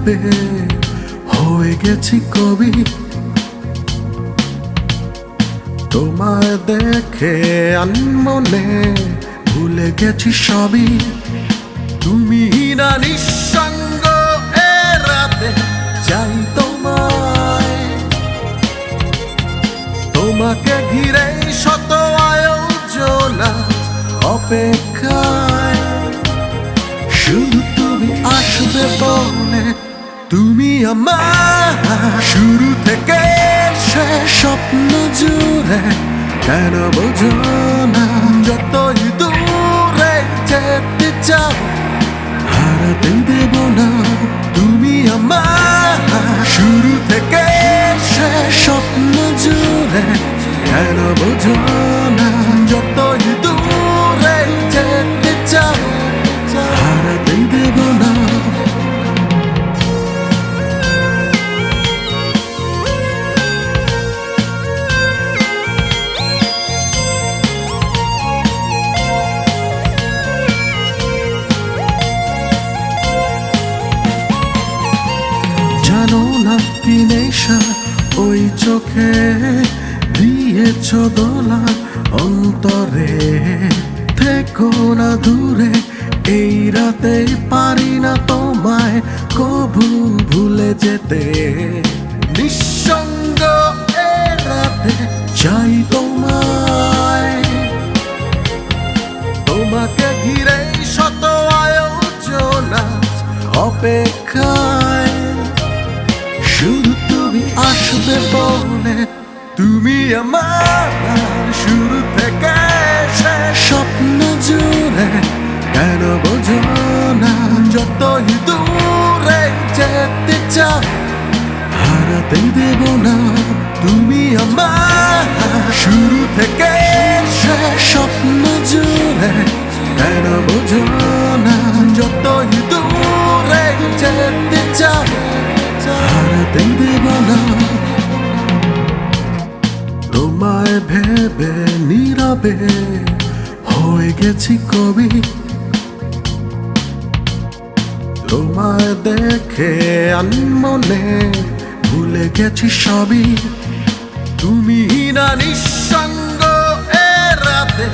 নীরবে হয়ে গেছি কবি। তোমায় দেখে আনমনে ভুলে গেছি সবই। তুমি না নিঃসঙ্গ এ রাতে চাই তোমায়, তোমাকে ঘিরে শত আয়োজনা অপেক্ষায়। শুধু তুমি আসবে বলে, তুমি আমার শুরু থেকে শেষ স্বপ্ন জুড়ে। কেন বোঝো না যতই দূরে যেতে চাও হারাতে দেব না। তুমি আমার শুরু থেকে শেষ স্বপ্ন জুড়ে। কেন বোঝো না যতই দূরে যেতে চাও হারাতে দেব না। জানো না কি নেশা ওই চোখে দিয়েছ দোলা অন্তরে। থেকো না দূরে এই রাতে, পারি না তোমায় কবু ভুলে যেতে। নিঃসঙ্গ এ রাতে চাই তোমায়, তোমাকে ঘিরে শত আয়োজনা অপেক্ষায়। শুধু তুমি আসবে বলে, তুমি আমার শুরু থেকে শেষ স্বপ্ন জুড়ে। কেন বোঝো না যতই দূরে যেতে চাও হারাতে দেব না। তুমি আমার শুরু থেকে শেষ স্বপ্ন জুড়ে। কেন বোঝো না যতই দূরে যেতে চাও হারাতে দেব না। তোমায় ভেবে নীরবে হয়ে গেছি কবি। তোমায় দেখে আনমনে ভুলে গেছি সবই। তুমি না নিঃসঙ্গ এ রাতে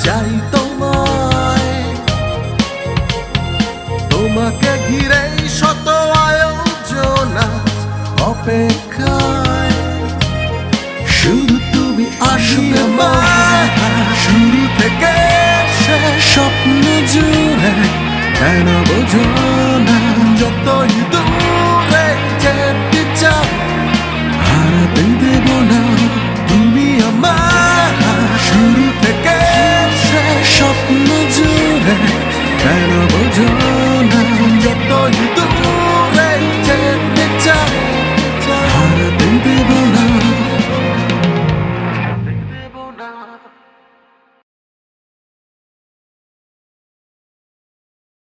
চাই তোমায়, তোমাকে ঘিরে শত আয়োজনা অপেক্ষায়। শুধু তুমি আসবে আমার শুরু থেকে শেষ স্বপ্ন জুড়ে। কেন বোঝো না